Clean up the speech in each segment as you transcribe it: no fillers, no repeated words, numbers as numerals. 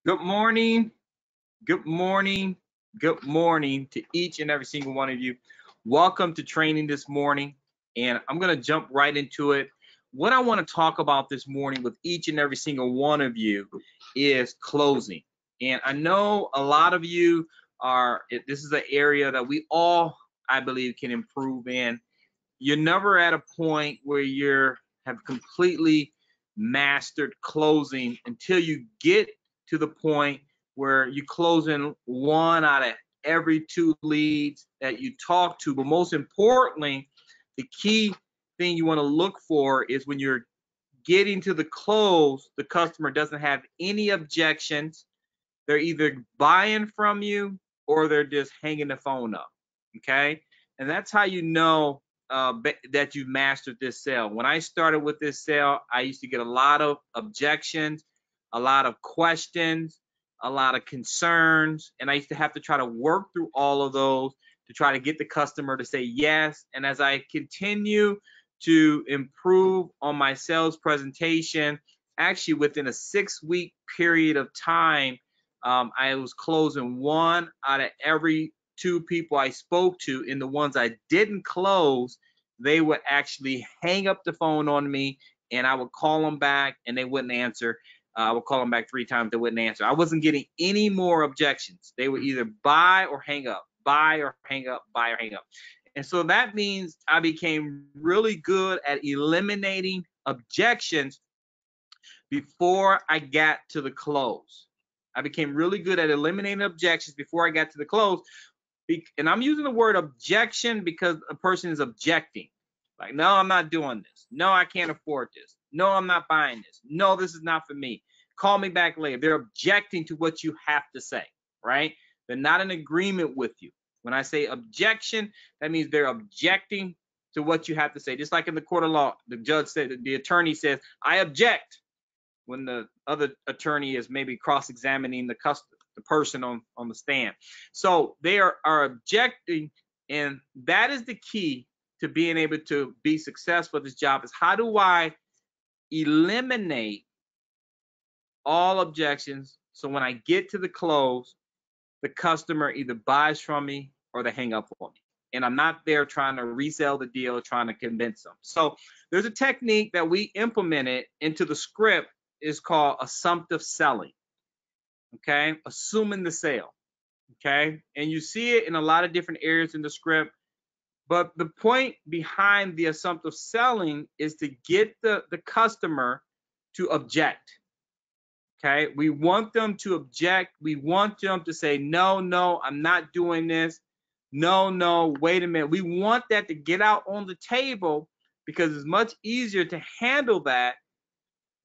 Good morning, good morning, good morning to each and every single one of you. Welcome to training this morning, and I'm going to jump right into it. What I want to talk about this morning with each and every single one of you is closing. And I know a lot of you this is an area that we all, I believe, can improve in. You're never at a point where have completely mastered closing until you get to the point where you closing one out of every two leads that you talk to. But most importantly, the key thing you want to look for is when you're getting to the close, the customer doesn't have any objections. They're either buying from you or they're just hanging the phone up. Okay, and that's how you know that you've mastered this sale. When I started with this sale, I used to get a lot of objections, a lot of questions, a lot of concerns, and I used to have to try to work through all of those to try to get the customer to say yes. And as I continue to improve on my sales presentation, actually within a 6-week period of time, I was closing one out of every two people I spoke to. In the ones I didn't close, they would actually hang up the phone on me, and I would call them back and they wouldn't answer. I would call them back 3 times, they wouldn't answer. I wasn't getting any more objections. They would either buy or hang up, buy or hang up, buy or hang up. And so that means I became really good at eliminating objections before I got to the close. I became really good at eliminating objections before I got to the close. And I'm using the word objection because a person is objecting. Like, no, I'm not doing this. No, I can't afford this. No, I'm not buying this. No, this is not for me. Call me back later. They're objecting to what you have to say, right? They're not in agreement with you. When I say objection, that means they're objecting to what you have to say. Just like in the court of law, the judge said, the attorney says, I object, when the other attorney is maybe cross-examining the person on the stand. So they are objecting, and that is the key to being able to be successful at this job, is how do I eliminate all objections so when I get to the close, the customer either buys from me or they hang up on me. And I'm not there trying to resell the deal, trying to convince them. So there's a technique that we implemented into the script, is called assumptive selling. Okay, assuming the sale. Okay, and you see it in a lot of different areas in the script. But the point behind the assumptive selling is to get the customer to object. Okay, we want them to object. We want them to say, no, no, I'm not doing this. No, no, wait a minute. We want that to get out on the table, because it's much easier to handle that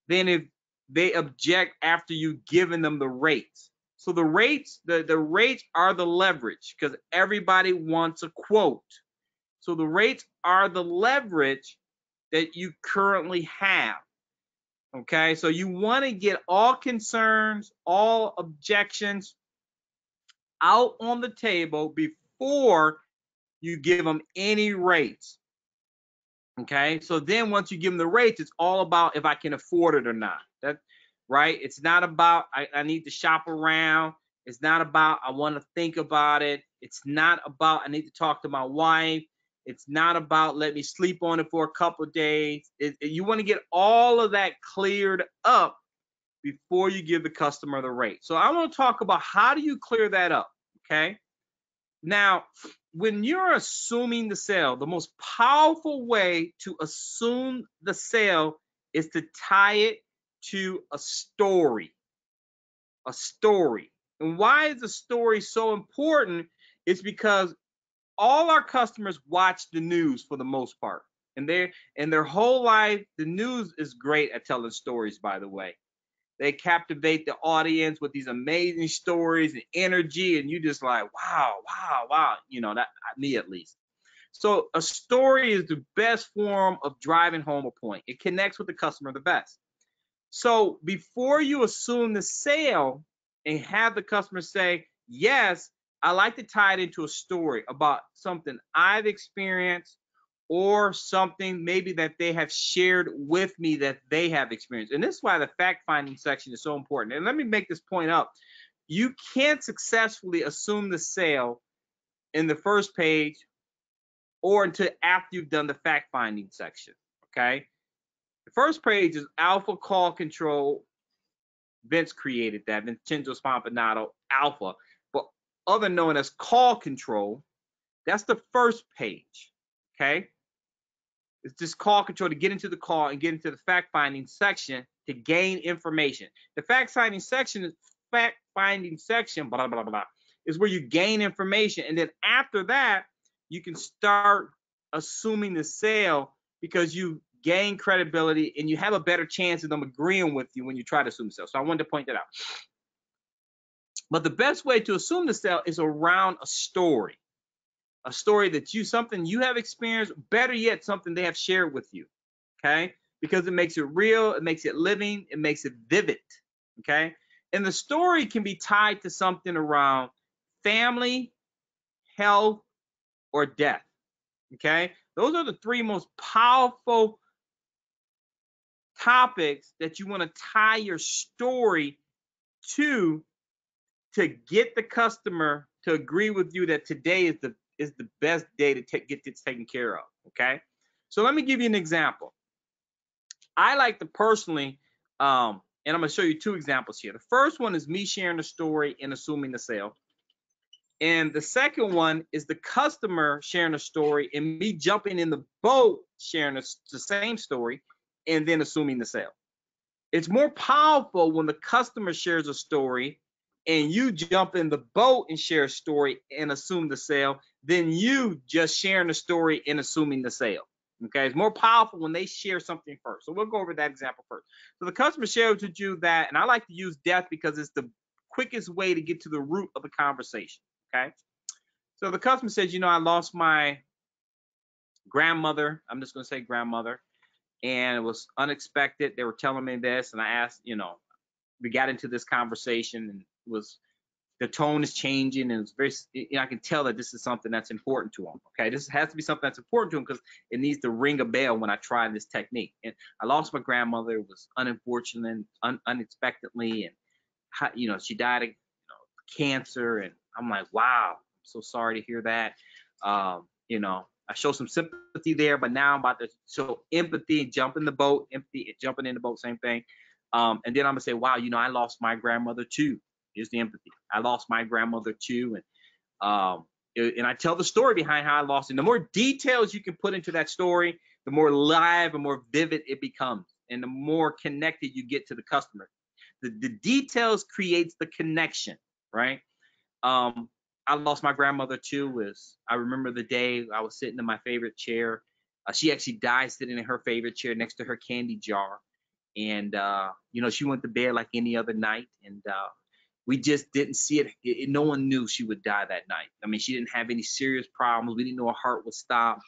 than if they object after you've given them the rates. So the rates, the rates are the leverage, because everybody wants a quote. So the rates are the leverage that you currently have. Okay, so you want to get all concerns, all objections out on the table before you give them any rates. Okay, so then once you give them the rates, it's all about if I can afford it or not. That, right? It's not about I need to shop around. It's not about I want to think about it. It's not about I need to talk to my wife. It's not about let me sleep on it for a couple of days. You want to get all of that cleared up before you give the customer the rate. So I want to talk about how do you clear that up, okay? Now, when you're assuming the sale, the most powerful way to assume the sale is to tie it to a story. A story. And why is a story so important? It's because all our customers watch the news for the most part. And their whole life, the news is great at telling stories, by the way. They captivate the audience with these amazing stories and energy, and you just like, wow, wow, wow. You know, that me at least. So a story is the best form of driving home a point. It connects with the customer the best. So before you assume the sale and have the customer say, yes, I like to tie it into a story about something I've experienced or something maybe that they have shared with me that they have experienced. And this is why the fact-finding section is so important. And let me make this point up. You can't successfully assume the sale in the first page or until after you've done the fact-finding section, okay? The first page is alpha call control. Vince created that, Vincenzo Spampanato, alpha, but other known as call control. That's the first page, okay? It's just call control to get into the call and get into the fact-finding section to gain information. The fact-finding section blah, blah, blah, is where you gain information. And then after that, you can start assuming the sale because you gain credibility and you have a better chance of them agreeing with you when you try to assume the sale. So I wanted to point that out. But the best way to assume the sale is around a story that something you have experienced, better yet, something they have shared with you, okay? Because it makes it real, it makes it living, it makes it vivid, okay? And the story can be tied to something around family, health, or death, okay? Those are the three most powerful topics that you want to tie your story to get the customer to agree with you that today is the best day to get this taken care of, okay? So let me give you an example. I like to personally, and I'm going to show you two examples here. The first one is me sharing the story and assuming the sale. And the second one is the customer sharing a story and me jumping in the boat sharing the same story and then assuming the sale. It's more powerful when the customer shares a story and you jump in the boat and share a story and assume the sale than you just sharing the story and assuming the sale. Okay, it's more powerful when they share something first. So we'll go over that example first. So the customer shares with you that, and I like to use death because it's the quickest way to get to the root of the conversation. Okay, so the customer says, I lost my grandmother. I'm just going to say grandmother, and it was unexpected. They were telling me this, and I asked, we got into this conversation, and the tone is changing, and it's very, I can tell that this is something that's important to them. Okay, this has to be something that's important to them because it needs to ring a bell when I try this technique. And I lost my grandmother. It was unfortunate, unexpectedly, and she died of cancer. And I'm like, wow, I'm so sorry to hear that. I show some sympathy there, but now I'm about to show empathy, jump in the boat, empathy, jumping in the boat, same thing. And then I'm gonna say, wow, I lost my grandmother too. Here's the empathy. I lost my grandmother too, and I tell the story behind how I lost it. And the more details you can put into that story, the more live and more vivid it becomes, and the more connected you get to the customer. The details creates the connection, right? I lost my grandmother too. I remember the day I was sitting in my favorite chair. She actually died sitting in her favorite chair next to her candy jar. And, she went to bed like any other night. And we just didn't see it. No one knew she would die that night. I mean, she didn't have any serious problems. We didn't know her heart would stop.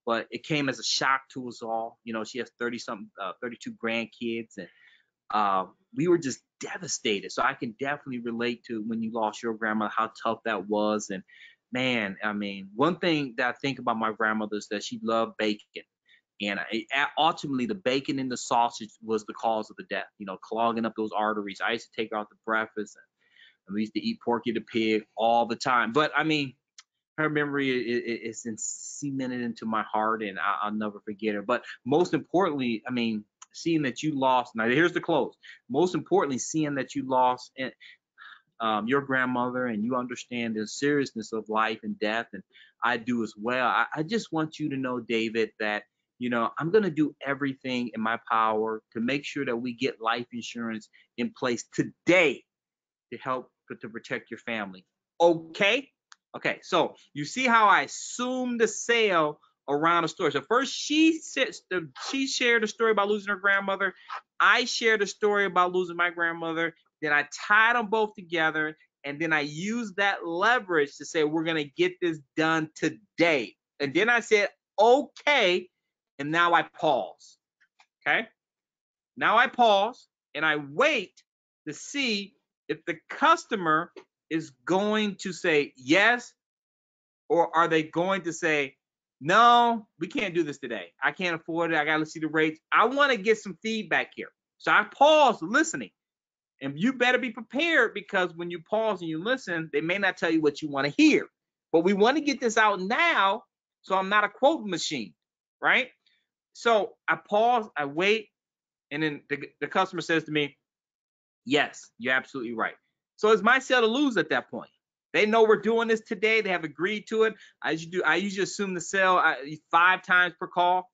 But it came as a shock to us all. She has 32 grandkids. And we were just devastated. So I can definitely relate to when you lost your grandma, how tough that was. And man, I mean, one thing that I think about my grandmother is that she loved bacon. And ultimately, the bacon and the sausage was the cause of the death, clogging up those arteries. I used to take her out to breakfast, and we used to eat Porky the Pig all the time. But I mean, her memory is cemented into my heart, and I'll never forget her. But most importantly, I mean, seeing that you lost. Now, here's the close. Most importantly, seeing that you lost your grandmother, and you understand the seriousness of life and death, and I do as well. I just want you to know, David, that I'm going to do everything in my power to make sure that we get life insurance in place today to help to protect your family. Okay? Okay, so you see how I assumed the sale around a story. So first she shared a story about losing her grandmother. I shared a story about losing my grandmother. Then I tied them both together, and then I used that leverage to say we're going to get this done today. And then I said, okay, and now I pause. Okay? Now I pause and I wait to see if the customer is going to say yes, or are they going to say, no, we can't do this today. I can't afford it. I got to see the rates. I want to get some feedback here. So I pause listening. And you better be prepared, because when you pause and you listen, they may not tell you what you want to hear. But we want to get this out now, so I'm not a quote machine, right? So I pause, I wait, and then the customer says to me, yes, you're absolutely right. So it's my sale to lose at that point. They know we're doing this today. They have agreed to it. I usually assume the sale 5 times per call.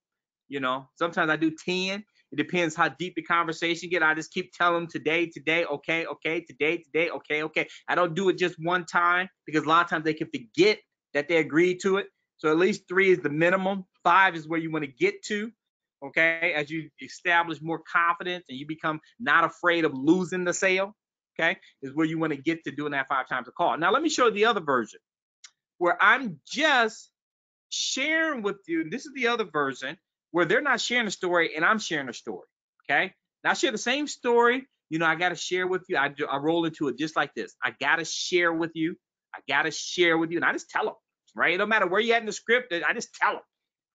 You know, sometimes I do 10. It depends how deep the conversation get. I just keep telling them today, okay, today, okay. I don't do it just one time, because a lot of times they can forget that they agreed to it. So at least 3 is the minimum. 5 is where you want to get to. Okay, as you establish more confidence and you become not afraid of losing the sale, okay, is where you want to get to doing that 5 times a call. Now, let me show you the other version where I'm just sharing with you. This is the other version where they're not sharing a story and I'm sharing a story, okay? Now, I share the same story. You know, I got to share with you. I roll into it just like this. I got to share with you. I got to share with you. And I just tell them, right? It don't matter where you're at in the script. I just tell them.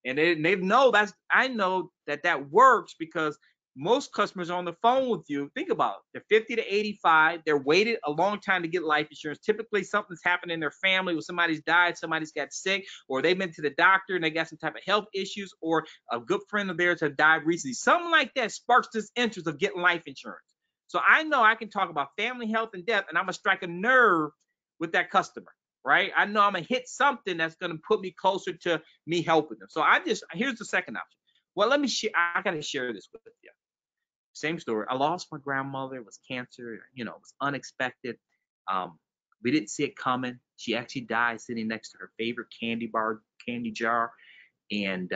And they know I know that works, because most customers are on the phone with you. Think about it. They're 50 to 85. They're waited a long time to get life insurance. Typically, something's happened in their family, where somebody's died, somebody's got sick, or they've been to the doctor and they got some type of health issues, or a good friend of theirs have died recently. Something like that sparks this interest of getting life insurance. So I know I can talk about family, health, and death, and I'm going to strike a nerve with that customer. Right? I know I'm gonna hit something that's gonna put me closer to me helping them. So here's the second option. Well, let me share. I gotta share this with you. Same story. I lost my grandmother. It was cancer. You know, it was unexpected. We didn't see it coming. She actually died sitting next to her favorite candy jar, and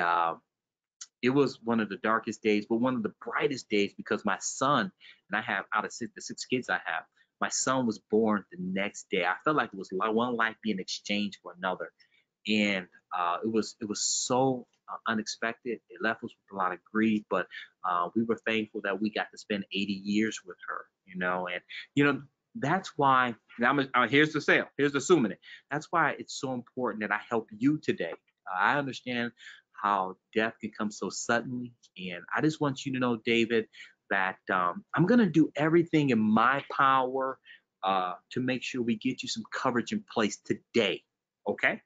it was one of the darkest days, but one of the brightest days, because my son, and I have out of the 6 kids I have, my son was born the next day. I felt like it was one life being exchanged for another, and it was so unexpected. It left us with a lot of grief, but we were thankful that we got to spend 80 years with her. And that's why. Now here's the sale. Here's assuming it. That's why it's so important that I help you today. I understand how death can come so suddenly, and I just want you to know, David, that I'm going to do everything in my power to make sure we get you some coverage in place today, okay?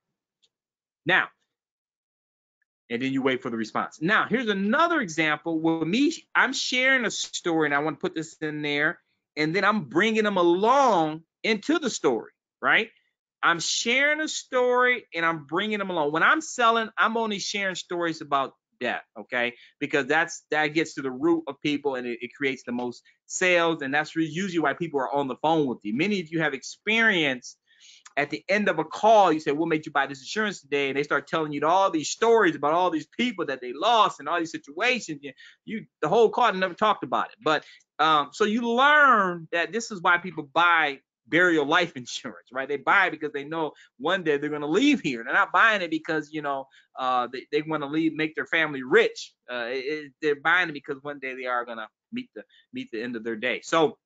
Now, and then you wait for the response. Now, here's another example where I'm sharing a story, and I want to put this in there, and then I'm bringing them along into the story, right? I'm sharing a story, and I'm bringing them along. When I'm selling, I'm only sharing stories about death, okay? Because that gets to the root of people, and it creates the most sales, and that's usually why people are on the phone with you. Many of you have experience at the end of a call. You say, what made you buy this insurance today? And they start telling you all these stories about all these people that they lost and all these situations. The whole call never talked about it. But so you learn that this is why people buy burial life insurance, right? They buy it because they know one day they're going to leave here. They're not buying it because, they want to make their family rich. They're buying it because one day they are going to meet the end of their day. So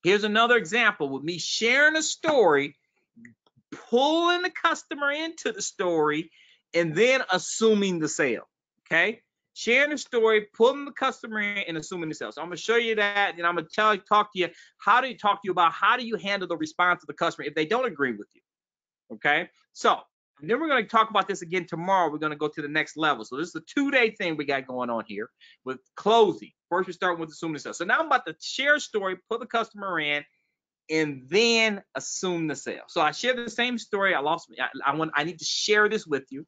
here's another example with me sharing a story, pulling the customer into the story, and then assuming the sale, okay? Sharing the story, pulling the customer in, and assuming the sale. So I'm going to show you that, and I'm going to talk to you how do you handle the response of the customer if they don't agree with you, okay? So, and then we're going to talk about this again tomorrow. We're going to go to the next level. So this is a 2-day thing we got going on here with closing. First, we start with assuming the sale. So now I'm about to share a story, pull the customer in, and then assume the sale. So I share the same story. I need to share this with you.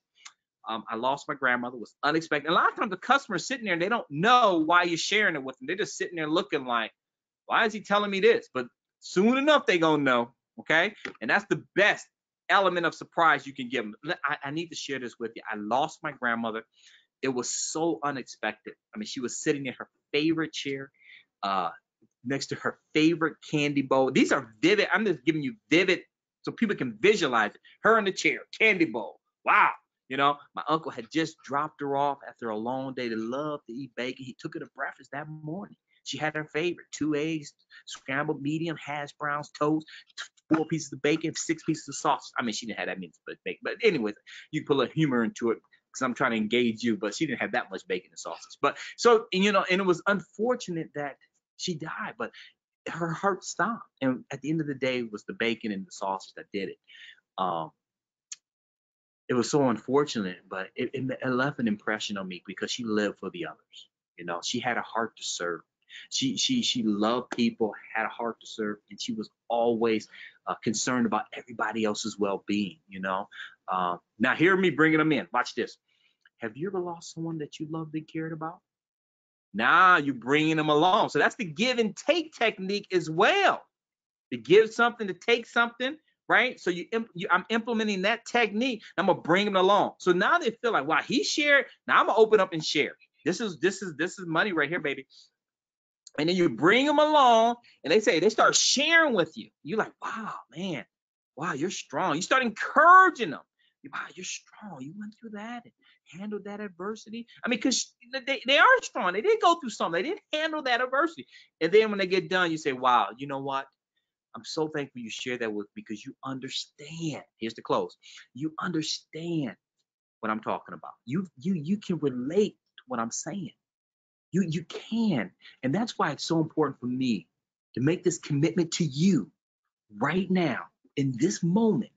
I lost my grandmother. It was unexpected. A lot of times the customer's sitting there and they don't know why you're sharing it with them. They're just sitting there looking like, why is he telling me this? But soon enough, they're going to know, okay? And that's the best element of surprise you can give them. I need to share this with you. I lost my grandmother. It was so unexpected. I mean, she was sitting in her favorite chair, next to her favorite candy bowl. These are vivid. I'm just giving you vivid so people can visualize it. Her in the chair, candy bowl. Wow. My uncle had just dropped her off after a long day. They love to eat bacon. He took her to breakfast that morning. She had her favorite, 2 eggs, scrambled medium, hash browns, toast, 4 pieces of bacon, 6 pieces of sausage. I mean, she didn't have that many bacon. But anyways, you put a little humor into it. because I'm trying to engage you, but she didn't have that much bacon and sausage. But so, and it was unfortunate that she died, but her heart stopped. And at the end of the day, it was the bacon and the sausage that did it. Um, it was so unfortunate, but it left an impression on me because she lived for the others. She had a heart to serve. She loved people, had a heart to serve, and she was always concerned about everybody else's well-being. Now hear me bringing them in. Watch this. Have you ever lost someone that you loved and cared about? Now you're bringing them along. So that's the give and take technique as well. To give something, to take something, right? So I'm implementing that technique. I'm gonna bring them along. So now they feel like, wow, he shared. Now I'm gonna open up and share. This is money right here, baby. And then you bring them along, and they start sharing with you. You're like, wow, man, wow, you're strong. You start encouraging them. Wow, you're strong. You went through that and handled that adversity. I mean, because they are strong. They did go through something. They did handle that adversity. And then when they get done, you say, wow, you know what? I'm so thankful you shared that with me because you understand. Here's the close. You understand what I'm talking about. You can relate to what I'm saying. You can. And that's why it's so important for me to make this commitment to you right now in this moment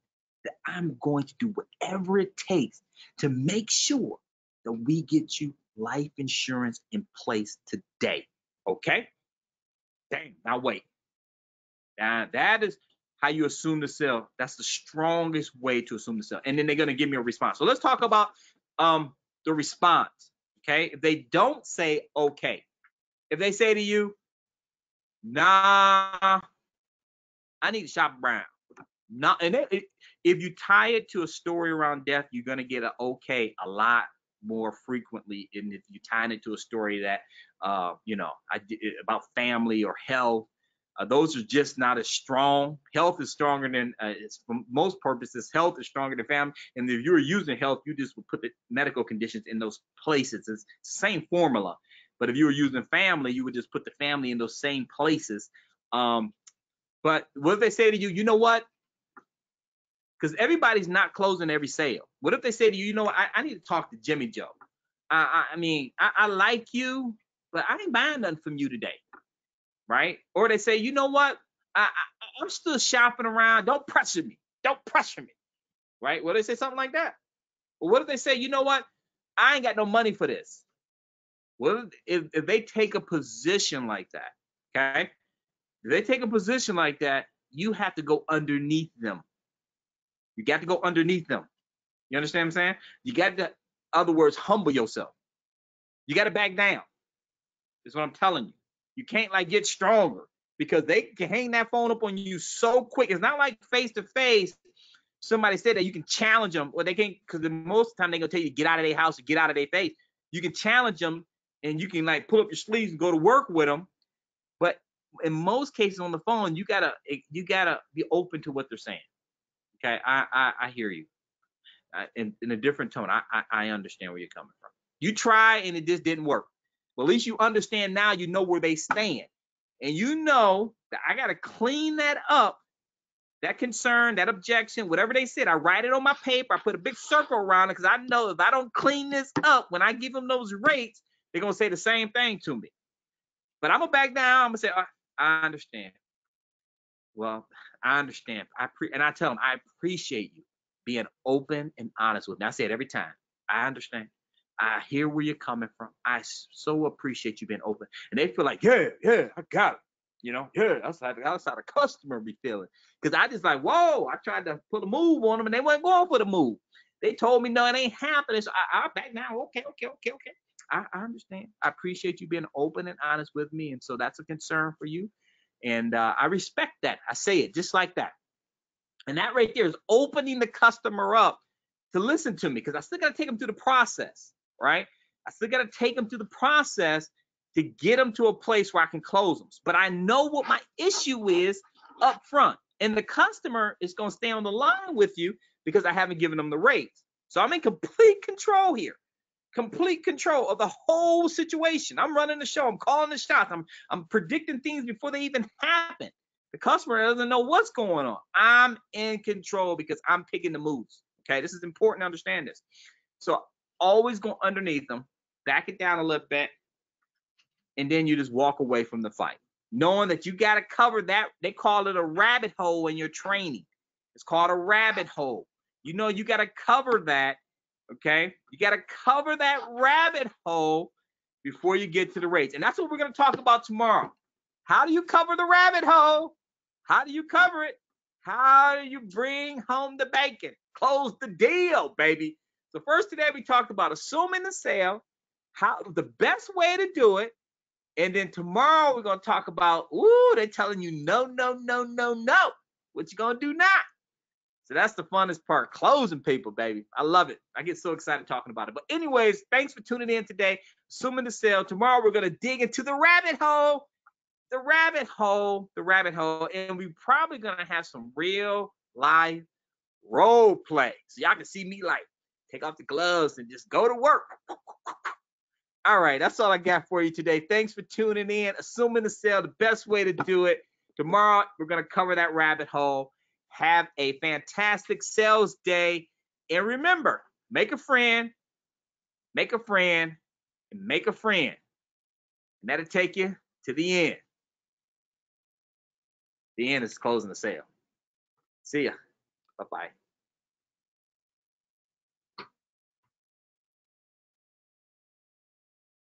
that I'm going to do whatever it takes to make sure that we get you life insurance in place today. Okay? Dang, now wait. Now that is how you assume the sale. That's the strongest way to assume the sale. And then they're going to give me a response. So let's talk about the response. Okay. If they don't say okay, if they say to you, nah, I need to shop around. If you tie it to a story around death, you're going to get an okay a lot more frequently. And if you tie it to a story that, about family or health, those are just not as strong. Health is stronger than, for most purposes, health is stronger than family. And if you're using health, you just would put the medical conditions in those places. It's the same formula. But if you were using family, you would just put the family in those same places. But what if they say to you, you know what? Because everybody's not closing every sale. What if they say to you, you know what? I need to talk to Jimmy Joe. I like you, but I ain't buying nothing from you today. Right? Or they say, you know what? I'm still shopping around. Don't pressure me. Don't pressure me. Right? Well, they say something like that. Or what if they say, you know what? I ain't got no money for this. Well, if they take a position like that, okay? If they take a position like that, you have to go underneath them. You got to go underneath them. You understand what I'm saying? You got to, in other words, humble yourself. You got to back down. That's what I'm telling you. You can't get stronger because they can hang that phone up on you so quick. It's not like face to face. Somebody said that you can challenge them, or they can't, because most of the time they're gonna tell you to get out of their house or get out of their face. You can challenge them, and you can pull up your sleeves and go to work with them. But in most cases on the phone, you gotta be open to what they're saying. Okay, I hear you. In a different tone. I understand where you're coming from. You try and it just didn't work. Well, at least you understand now. You know where they stand, and you know that I gotta clean that up. That concern, that objection, whatever they said, I write it on my paper. I put a big circle around it because I know if I don't clean this up, when I give them those rates, they're gonna say the same thing to me. But I'm gonna back down. I'm gonna say, I understand. Well, I understand. And I tell them, I appreciate you being open and honest with me. I say it every time. I understand. I hear where you're coming from. I so appreciate you being open. And they feel like, yeah, I got it. That's how the customer be feeling. Because I just whoa, I tried to put a move on them and they weren't going for the move. They told me, no, it ain't happening. So I back now. Okay. I understand. I appreciate you being open and honest with me. And so that's a concern for you. And I respect that. I say it just like that. And that right there is opening the customer up to listen to me, because I still got to take them through the process, right? I still got to take them through the process to get them to a place where I can close them. But I know what my issue is up front. And the customer is going to stay on the line with you because I haven't given them the rates. So I'm in complete control here. Complete control of the whole situation. I'm running the show. I'm calling the shots. I'm predicting things before they even happen. The customer doesn't know what's going on. I'm in control because I'm picking the moves. Okay, this is important to understand this. So always go underneath them, back it down a little bit, and then you just walk away from the fight, knowing that you got to cover that. They call it a rabbit hole in your training. It's called a rabbit hole. You know, you got to cover that, okay? You got to cover that rabbit hole before you get to the race. And that's what we're going to talk about tomorrow. How do you cover the rabbit hole? How do you cover it? How do you bring home the bacon? Close the deal, baby. So first today we talked about assuming the sale, how the best way to do it. And then tomorrow we're going to talk about, they're telling you no, no, no, no, no. What you going to do now? So that's the funnest part, closing people, baby. I love it. I get so excited talking about it. But anyways, thanks for tuning in today. Assuming the sale. Tomorrow we're going to dig into the rabbit hole. The rabbit hole. And we're probably going to have some real live role play. So y'all can see me like take off the gloves and just go to work. All right, that's all I got for you today. Thanks for tuning in. Assuming the sale, the best way to do it. Tomorrow, we're going to cover that rabbit hole. Have a fantastic sales day. And remember, make a friend, make a friend, and make a friend. And that'll take you to the end. The end is closing the sale. See ya. Bye-bye.